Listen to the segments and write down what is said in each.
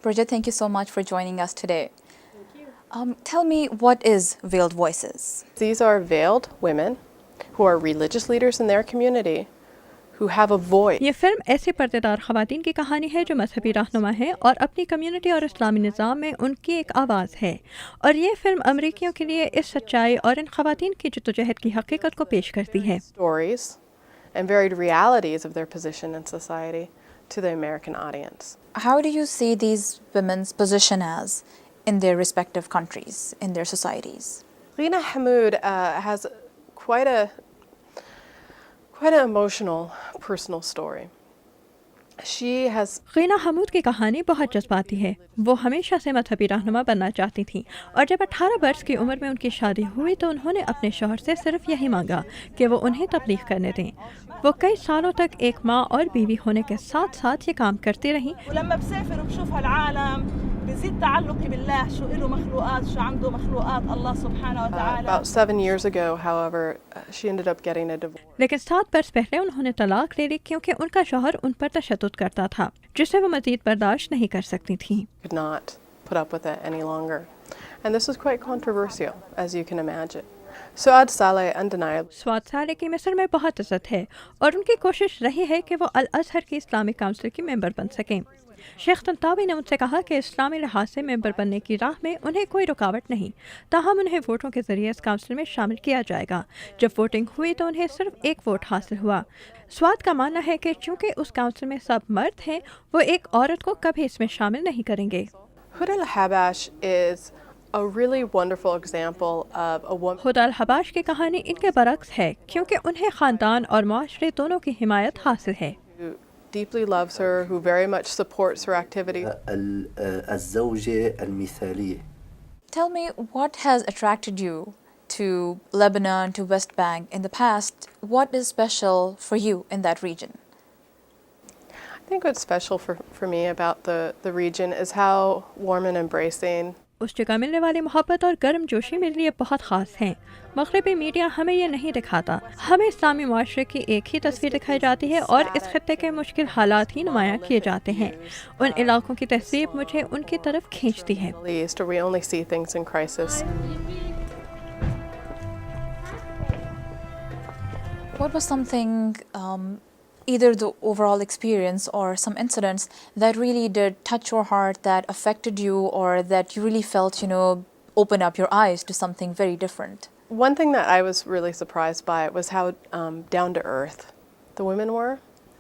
Bridget, thank you so much for joining us today. Tell me, what is Veiled Voices? These are veiled women who are religious leaders in their community who have a voice. ये film ऐसे पर्देदार ख़वातीन की कहानी है जो मजहबी रहनुमा है और अपनी कम्युनिटी और इस्लामी निज़ाम में उनकी एक आवाज़ है। और ये फिल्म अमरीकियों के लिए इस सच्चाई और इन ख़वातीन की जद्दोजहद की हकीकत को पेश करती है। Stories and varied realities of their position in society to the American audience. How do you see these women's position as in their respective countries, in their societies? Rina Hamoud has quite an emotional, personal story. She has ग़ीना Hamood की कहानी बहुत जज्बाती है। वो हमेशा से मजहबी रहनुमा बनना चाहती थी और जब 18 वर्ष की उम्र में उनकी शादी हुई तो उन्होंने अपने शौहर से सिर्फ यही मांगा कि वो उन्हें तबलीग करने दें। वो कई सालों तक एक माँ और बीवी होने के साथ साथ ये काम करती रहीं। about 7 years ago, however, she ended up getting a divorce. लेकिन 7 वर्ष पहले उन्होंने तलाक ले ली क्योंकि उनका शौहर उन पर तशद्दुद करता था जिसे वो मज़ीद बर्दाश्त नहीं कर सकती थी। Could not put up with it any longer. And this was quite controversial, as you can imagine. Suad Saleh undeniably स्वाद साले की मिस्र में बहुत इज्जत है और उनकी कोशिश रही है कि वो अल अज़हर की इस्लामिक काउंसिल की मेंबर बन सकें। शेख तंतावी ने मुझसे कहा कि इस्लामी लिहाज से मेंबर बनने की राह में उन्हें कोई रुकावट नहीं, ताहम उन्हें वोटों के जरिए इस काउंसिल में शामिल किया जाएगा। जब वोटिंग हुई तो उन्हें सिर्फ एक वोट हासिल हुआ। स्वाद का मानना है कि चूंकि उस काउंसिल में सब मर्द हैं, वो एक औरत को कभी इसमें शामिल नहीं करेंगे। Huda al-Habash is a really wonderful example of a woman खुदा अल हबाश की कहानी इनके बरक्स है क्योंकि उन्हें ख़ानदान और मुआशरे दोनों की हिमायत हासिल है। who deeply loves her, who very much supports her activities. الزوجة المثالية. Tell me, what has attracted you to Lebanon, to West Bank in the past? What is special for you in that region? I think what's special for me about the region is how warm and embracing. उस जगह मिलने वाली मोहब्बत और गर्मजोशी मेरे लिए बहुत ख़ास हैं। मग़रिबी मीडिया हमें ये नहीं दिखाता। हमें इस्लामी मुआशरे की एक ही तस्वीर दिखाई जाती है और इस खत्ते के मुश्किल हालात ही नुमायाँ किए जाते हैं। उन इलाकों की तहजीब मुझे उनकी तरफ खींचती है। At least, or we only see things in crisis. What was something, either the overall experience or some incidents that really did touch your heart, that affected you, or that you really felt, open up your eyes to something very different? One thing that I was really surprised by was how down to earth the women were.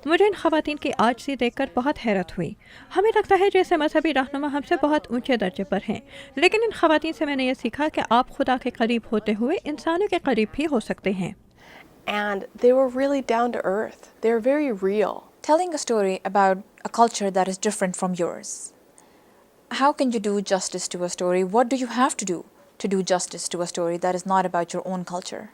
मुझे इन ख़वातीन की आजज़ी देखकर बहुत हैरत हुई। हमें लगता है जैसे मजहबी रहनुमा हमसे बहुत ऊंचे दर्जे पर हैं, लेकिन इन ख़वातीन से मैंने ये सीखा कि आप खुदा के करीब होते हुए इंसानों के करीब भी हो सकते हैं। And they were really down to earth. They were very real. Telling a story about a culture that is different from yours. How can you do justice to a story? What do you have to do justice to a story that is not about your own culture?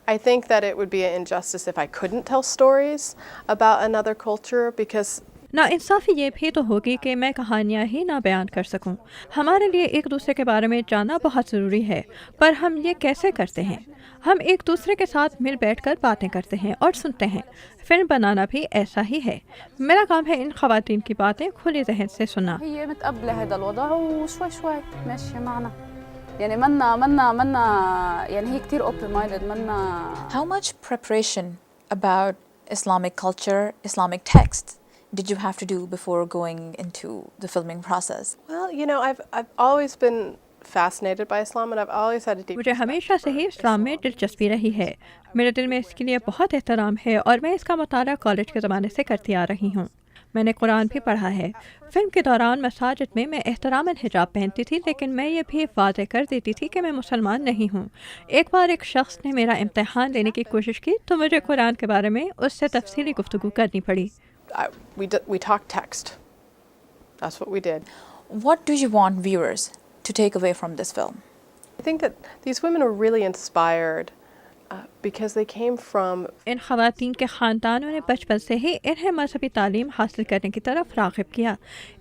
I think that it would be an injustice if I couldn't tell stories about another culture because नाइंसाफ़ी ये भी तो होगी कि मैं कहानियाँ ही ना बयान कर सकूं। हमारे लिए एक दूसरे के बारे में जानना बहुत ज़रूरी है, पर हम ये कैसे करते हैं? हम एक दूसरे के साथ मिल बैठकर बातें करते हैं और सुनते हैं। फिल्म बनाना भी ऐसा ही है। मेरा काम है इन ख़वातीन की बातें खुले जहन से सुनना। هي متقبلة هذا الوضع وشوي شوي ماشية معنا. يعني منا يعني هي كتير open minded منا. How much preparation about Islamic culture, Islamic texts did you have to do before going into the filming process? well, I've always been fascinated by Islam and I've always had a deep मुझे हमेशा से ही इस्लाम में दिलचस्पी रही है। मेरे दिल में इसके लिए बहुत एहतराम है और मैं इसका मुताला कॉलेज के ज़माने से करती आ रही हूँ। मैंने कुरान भी पढ़ा है। फिल्म के दौरान मसाजिद में मैं एहतरामन हिजाब पहनती थी, लेकिन मैं ये भी वाज़ेह कर देती थी कि मैं मुसलमान नहीं हूँ। एक बार एक शख्स ने मेरा इम्तिहान लेने की कोशिश की तो मुझे कुरान के बारे में उससे तफसीली गुफ्तगू करनी पड़ी। we talked text. That's what we did. What do you want viewers to take away from this film? I think that these women were really inspired because they came from इन ख़वातीन के ख़ानदानों ने बचपन से ही इन्हें मजहबी तालीम हासिल करने की तरफ राग़िब किया।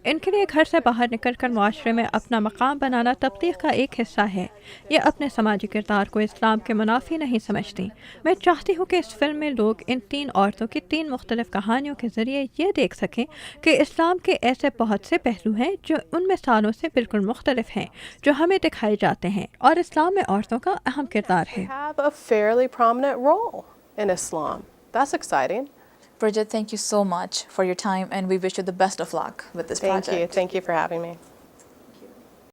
इनके लिए घर से बाहर निकल कर माशरे में अपना मकाम बनाना तब्लीग का एक हिस्सा है। ये अपने समाजी किरदार को इस्लाम के मुनाफी नहीं समझती। मैं चाहती हूँ कि इस फिल्म में लोग इन 3 औरतों की 3 मुख्तलिफ कहानियों के ज़रिए ये देख सकें कि इस्लाम के ऐसे बहुत से पहलू हैं जो उन मिसालों से बिल्कुल मुख्तलिफ हैं जो हमें दिखाए जाते हैं, और इस्लाम में औरतों का अहम किरदार है। have a fairly prominent role in Islam. That's exciting. Bridget, thank you so much for your time, and we wish you the best of luck with this project. Thank you for having me.